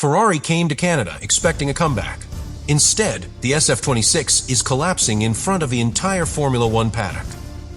Ferrari came to Canada expecting a comeback. Instead, the SF-26 is collapsing in front of the entire Formula One paddock.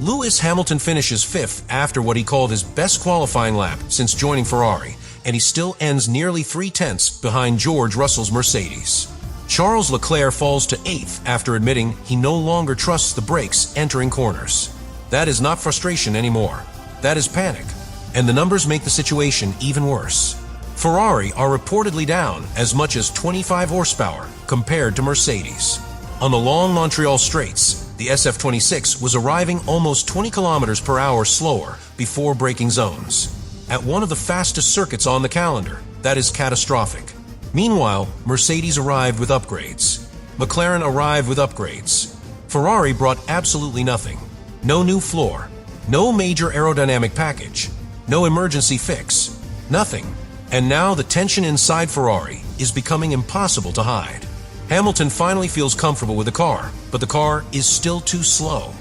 Lewis Hamilton finishes fifth after what he called his best qualifying lap since joining Ferrari, and he still ends nearly 3/10 behind George Russell's Mercedes. Charles Leclerc falls to eighth after admitting he no longer trusts the brakes entering corners. That is not frustration anymore. That is panic. And the numbers make the situation even worse. Ferrari are reportedly down as much as 25 horsepower compared to Mercedes. On the long Montreal straights, the SF-26 was arriving almost 20 kilometers per hour slower before braking zones. At one of the fastest circuits on the calendar, that is catastrophic. Meanwhile, Mercedes arrived with upgrades. McLaren arrived with upgrades. Ferrari brought absolutely nothing. No new floor, no major aerodynamic package, no emergency fix, nothing. And now the tension inside Ferrari is becoming impossible to hide. Hamilton finally feels comfortable with the car, but the car is still too slow.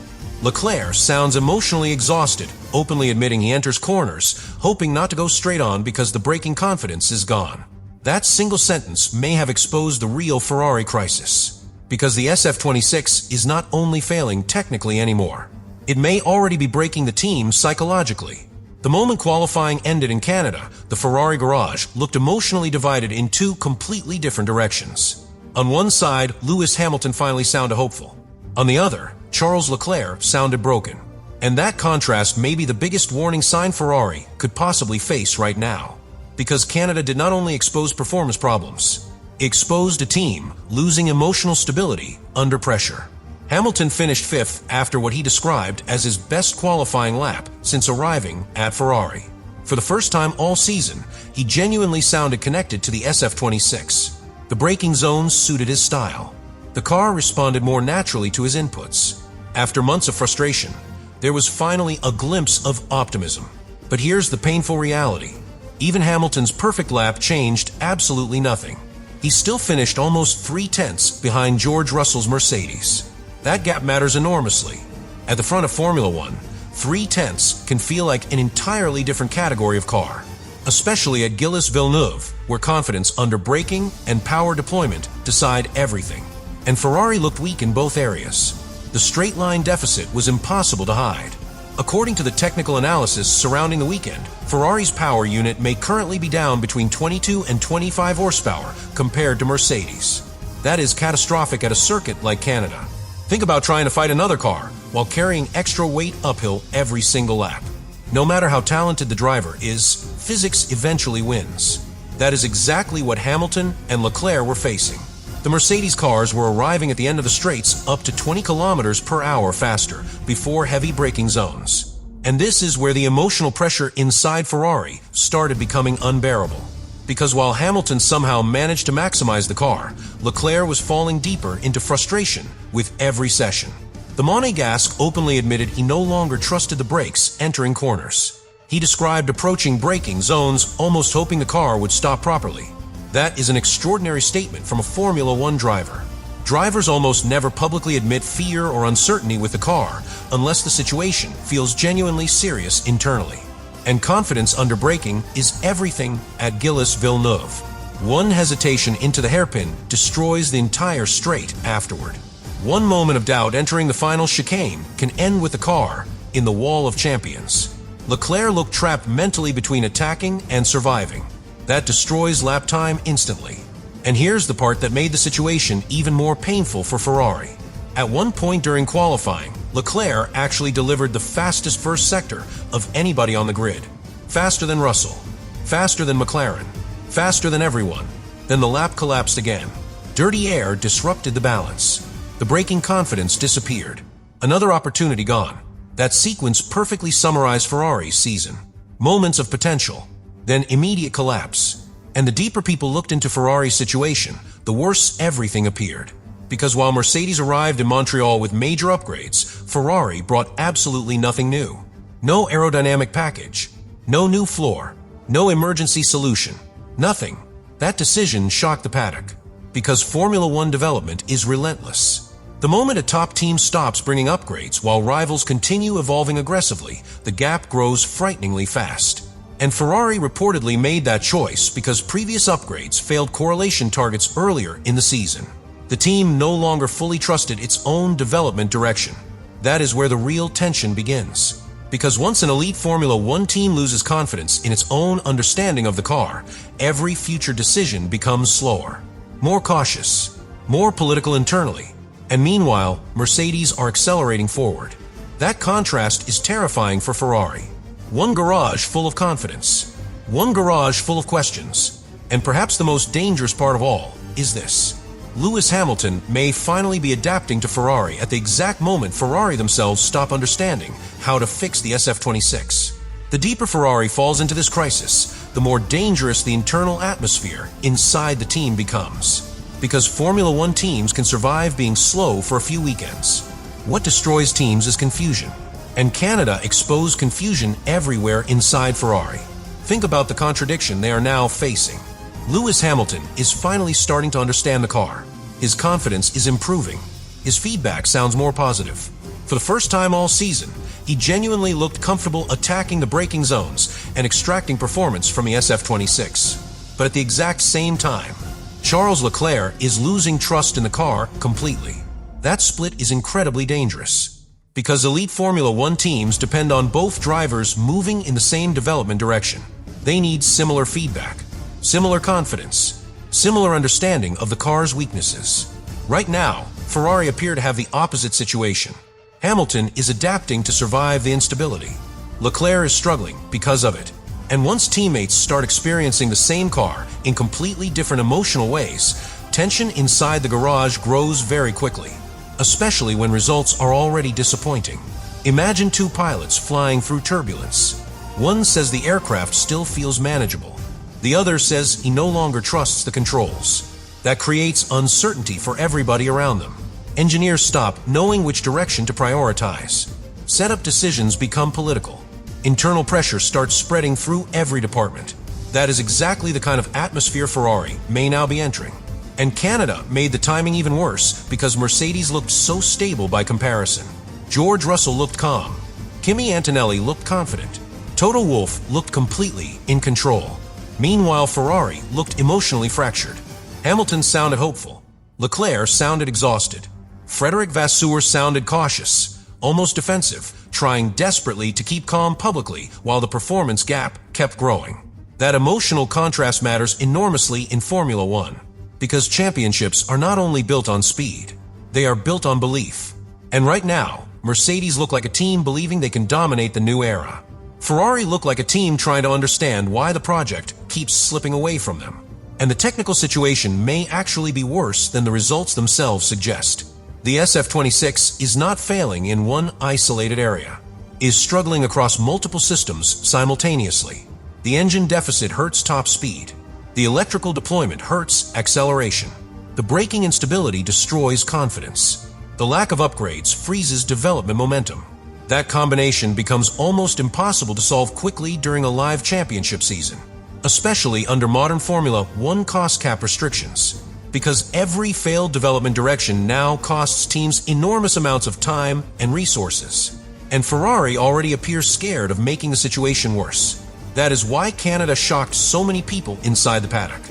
Leclerc sounds emotionally exhausted, openly admitting he enters corners, hoping not to go straight on because the braking confidence is gone. That single sentence may have exposed the real Ferrari crisis, because the SF-26 is not only failing technically anymore. It may already be breaking the team psychologically. The moment qualifying ended in Canada, the Ferrari garage looked emotionally divided in two completely different directions. On one side, Lewis Hamilton finally sounded hopeful. On the other, Charles Leclerc sounded broken. And that contrast may be the biggest warning sign Ferrari could possibly face right now. Because Canada did not only expose performance problems, it exposed a team losing emotional stability under pressure. Hamilton finished fifth after what he described as his best qualifying lap since arriving at Ferrari. For the first time all season, he genuinely sounded connected to the SF-26. The braking zones suited his style. The car responded more naturally to his inputs. After months of frustration, there was finally a glimpse of optimism. But here's the painful reality. Even Hamilton's perfect lap changed absolutely nothing. He still finished almost 3/10 behind George Russell's Mercedes. That gap matters enormously. At the front of Formula One, 3/10 can feel like an entirely different category of car, especially at Gilles Villeneuve, where confidence under braking and power deployment decide everything. And Ferrari looked weak in both areas. The straight line deficit was impossible to hide. According to the technical analysis surrounding the weekend, Ferrari's power unit may currently be down between 22 and 25 horsepower compared to Mercedes. That is catastrophic at a circuit like Canada. Think about trying to fight another car while carrying extra weight uphill every single lap. No matter how talented the driver is, physics eventually wins. That is exactly what Hamilton and Leclerc were facing. The Mercedes cars were arriving at the end of the straights up to 20 kilometers per hour faster before heavy braking zones. And this is where the emotional pressure inside Ferrari started becoming unbearable. Because while Hamilton somehow managed to maximize the car, Leclerc was falling deeper into frustration with every session. The Monégasque openly admitted he no longer trusted the brakes entering corners. He described approaching braking zones almost hoping the car would stop properly. That is an extraordinary statement from a Formula One driver. Drivers almost never publicly admit fear or uncertainty with the car unless the situation feels genuinely serious internally. And confidence under braking is everything at Gilles Villeneuve. One hesitation into the hairpin destroys the entire straight afterward. One moment of doubt entering the final chicane can end with the car in the wall of champions. Leclerc looked trapped mentally between attacking and surviving. That destroys lap time instantly. And here's the part that made the situation even more painful for Ferrari. At one point during qualifying, Leclerc actually delivered the fastest first sector of anybody on the grid. Faster than Russell, faster than McLaren, faster than everyone. Then the lap collapsed again. Dirty air disrupted the balance. The braking confidence disappeared. Another opportunity gone. That sequence perfectly summarized Ferrari's season. Moments of potential, then immediate collapse. And the deeper people looked into Ferrari's situation, the worse everything appeared. Because while Mercedes arrived in Montreal with major upgrades, Ferrari brought absolutely nothing new. No aerodynamic package, no new floor, no emergency solution, nothing. That decision shocked the paddock. Because Formula One development is relentless. The moment a top team stops bringing upgrades while rivals continue evolving aggressively, the gap grows frighteningly fast. And Ferrari reportedly made that choice because previous upgrades failed correlation targets earlier in the season. The team no longer fully trusted its own development direction. That is where the real tension begins. Because once an elite Formula One team loses confidence in its own understanding of the car, every future decision becomes slower, more cautious, more political internally. And meanwhile, Mercedes are accelerating forward. That contrast is terrifying for Ferrari. One garage full of confidence, one garage full of questions. And perhaps the most dangerous part of all is this. Lewis Hamilton may finally be adapting to Ferrari at the exact moment Ferrari themselves stop understanding how to fix the SF-26. The deeper Ferrari falls into this crisis, the more dangerous the internal atmosphere inside the team becomes. Because Formula One teams can survive being slow for a few weekends. What destroys teams is confusion. And Canada exposed confusion everywhere inside Ferrari. Think about the contradiction they are now facing. Lewis Hamilton is finally starting to understand the car. His confidence is improving. His feedback sounds more positive. For the first time all season, he genuinely looked comfortable attacking the braking zones and extracting performance from the SF-26. But at the exact same time, Charles Leclerc is losing trust in the car completely. That split is incredibly dangerous. Because elite Formula One teams depend on both drivers moving in the same development direction. They need similar feedback, similar confidence, similar understanding of the car's weaknesses. Right now, Ferrari appear to have the opposite situation. Hamilton is adapting to survive the instability. Leclerc is struggling because of it. And once teammates start experiencing the same car in completely different emotional ways, tension inside the garage grows very quickly, especially when results are already disappointing. Imagine two pilots flying through turbulence. One says the aircraft still feels manageable. The other says he no longer trusts the controls. That creates uncertainty for everybody around them. Engineers stop knowing which direction to prioritize. Setup decisions become political. Internal pressure starts spreading through every department. That is exactly the kind of atmosphere Ferrari may now be entering. And Canada made the timing even worse because Mercedes looked so stable by comparison. George Russell looked calm. Kimi Antonelli looked confident. Toto Wolff looked completely in control. Meanwhile, Ferrari looked emotionally fractured. Hamilton sounded hopeful. Leclerc sounded exhausted. Frederic Vasseur sounded cautious, almost defensive, trying desperately to keep calm publicly while the performance gap kept growing. That emotional contrast matters enormously in Formula One, because championships are not only built on speed, they are built on belief. And right now, Mercedes look like a team believing they can dominate the new era. Ferrari look like a team trying to understand why the project keeps slipping away from them. And the technical situation may actually be worse than the results themselves suggest. The SF-26 is not failing in one isolated area, is struggling across multiple systems simultaneously. The engine deficit hurts top speed. The electrical deployment hurts acceleration. The braking instability destroys confidence. The lack of upgrades freezes development momentum. That combination becomes almost impossible to solve quickly during a live championship season, especially under modern Formula One cost cap restrictions. Because every failed development direction now costs teams enormous amounts of time and resources. And Ferrari already appears scared of making the situation worse. That is why Canada shocked so many people inside the paddock.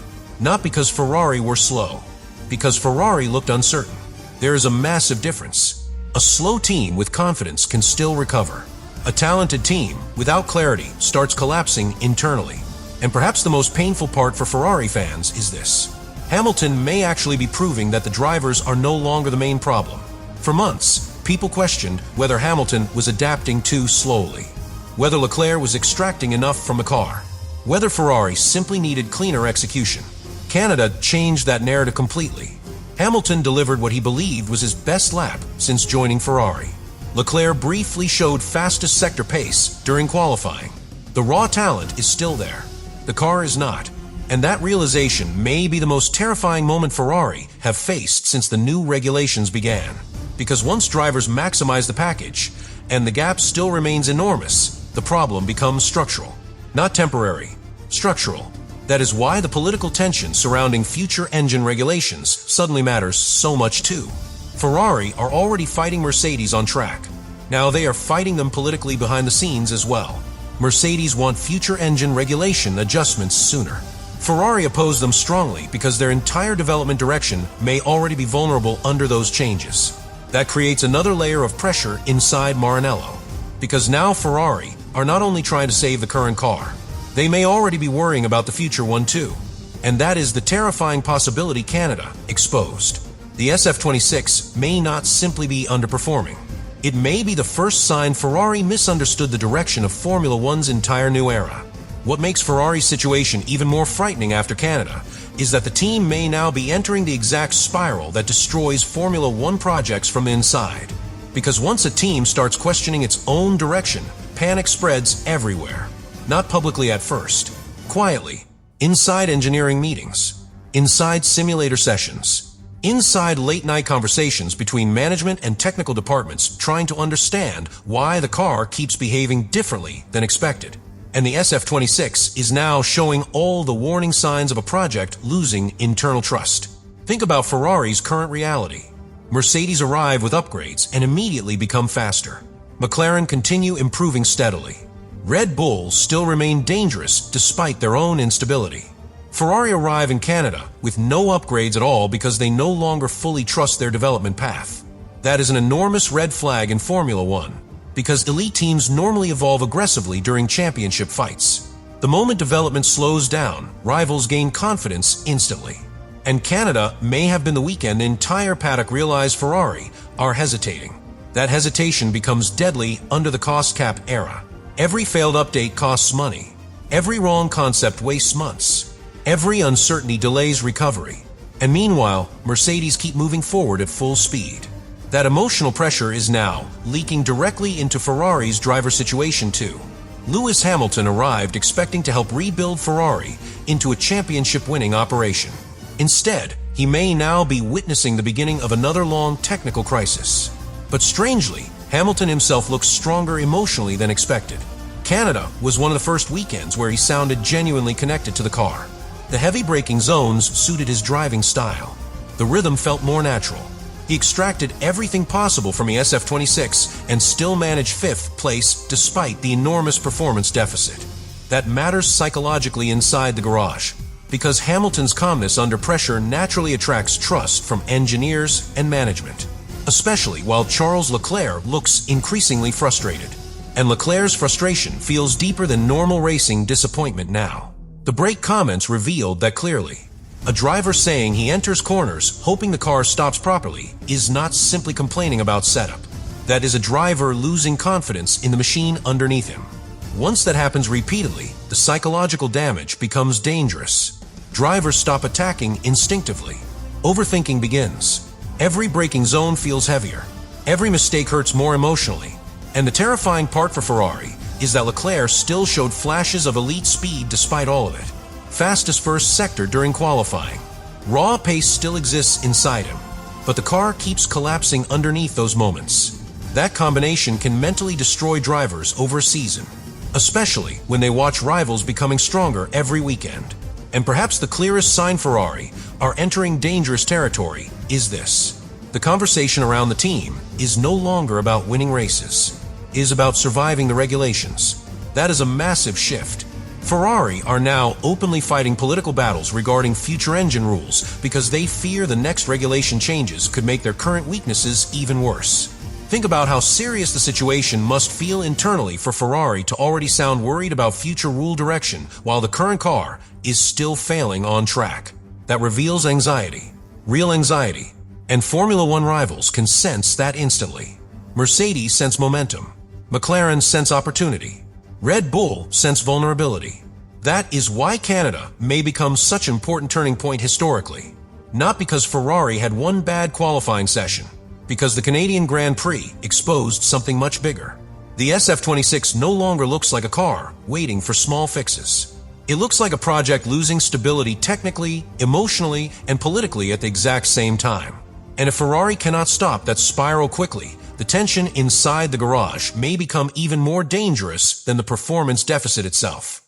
Not because Ferrari were slow, because Ferrari looked uncertain. There is a massive difference. A slow team with confidence can still recover. A talented team without clarity starts collapsing internally. And perhaps the most painful part for Ferrari fans is this. Hamilton may actually be proving that the drivers are no longer the main problem. For months, people questioned whether Hamilton was adapting too slowly, whether Leclerc was extracting enough from the car, whether Ferrari simply needed cleaner execution. Canada changed that narrative completely. Hamilton delivered what he believed was his best lap since joining Ferrari. Leclerc briefly showed fastest sector pace during qualifying. The raw talent is still there. The car is not. And that realization may be the most terrifying moment Ferrari have faced since the new regulations began. Because once drivers maximize the package, and the gap still remains enormous, the problem becomes structural. Not temporary, structural. That is why the political tension surrounding future engine regulations suddenly matters so much too. Ferrari are already fighting Mercedes on track. Now they are fighting them politically behind the scenes as well. Mercedes want future engine regulation adjustments sooner. Ferrari oppose them strongly because their entire development direction may already be vulnerable under those changes. That creates another layer of pressure inside Maranello, because now Ferrari are not only trying to save the current car, they may already be worrying about the future one too. And that is the terrifying possibility Canada exposed. The SF-26 may not simply be underperforming. It may be the first sign Ferrari misunderstood the direction of Formula One's entire new era. What makes Ferrari's situation even more frightening after Canada is that the team may now be entering the exact spiral that destroys Formula One projects from the inside. Because once a team starts questioning its own direction, panic spreads everywhere. Not publicly at first, quietly, inside engineering meetings, inside simulator sessions, inside late-night conversations between management and technical departments trying to understand why the car keeps behaving differently than expected. And the SF-26 is now showing all the warning signs of a project losing internal trust. Think about Ferrari's current reality. Mercedes arrive with upgrades and immediately become faster. McLaren continue improving steadily. Red Bull still remain dangerous despite their own instability. Ferrari arrive in Canada with no upgrades at all because they no longer fully trust their development path. That is an enormous red flag in Formula One, because elite teams normally evolve aggressively during championship fights. The moment development slows down, rivals gain confidence instantly. And Canada may have been the weekend the entire paddock realized Ferrari are hesitating. That hesitation becomes deadly under the cost cap era. Every failed update costs money. Every wrong concept wastes months. Every uncertainty delays recovery. And meanwhile, Mercedes keep moving forward at full speed. That emotional pressure is now leaking directly into Ferrari's driver situation too. Lewis Hamilton arrived expecting to help rebuild Ferrari into a championship-winning operation. Instead, he may now be witnessing the beginning of another long technical crisis. But strangely, Hamilton himself looks stronger emotionally than expected. Canada was one of the first weekends where he sounded genuinely connected to the car. The heavy braking zones suited his driving style. The rhythm felt more natural. He extracted everything possible from the SF-26 and still managed 5th place despite the enormous performance deficit. That matters psychologically inside the garage, because Hamilton's calmness under pressure naturally attracts trust from engineers and management, especially while Charles Leclerc looks increasingly frustrated. And Leclerc's frustration feels deeper than normal racing disappointment now. The brake comments revealed that clearly. A driver saying he enters corners hoping the car stops properly is not simply complaining about setup. That is a driver losing confidence in the machine underneath him. Once that happens repeatedly, the psychological damage becomes dangerous. Drivers stop attacking instinctively. Overthinking begins. Every braking zone feels heavier. Every mistake hurts more emotionally. And the terrifying part for Ferrari is that Leclerc still showed flashes of elite speed despite all of it. Fastest first sector during qualifying. Raw pace still exists inside him, but the car keeps collapsing underneath those moments. That combination can mentally destroy drivers over a season, especially when they watch rivals becoming stronger every weekend. And perhaps the clearest sign Ferrari are entering dangerous territory is this. The conversation around the team is no longer about winning races. It is about surviving the regulations. That is a massive shift. Ferrari are now openly fighting political battles regarding future engine rules because they fear the next regulation changes could make their current weaknesses even worse. Think about how serious the situation must feel internally for Ferrari to already sound worried about future rule direction while the current car is still failing on track. That reveals anxiety, real anxiety, and Formula One rivals can sense that instantly. Mercedes sense momentum. McLaren sense opportunity. Red Bull sense vulnerability. That is why Canada may become such an important turning point historically. Not because Ferrari had one bad qualifying session, because the Canadian Grand Prix exposed something much bigger. The SF-26 no longer looks like a car waiting for small fixes. It looks like a project losing stability technically, emotionally, and politically at the exact same time. And if Ferrari cannot stop that spiral quickly, the tension inside the garage may become even more dangerous than the performance deficit itself.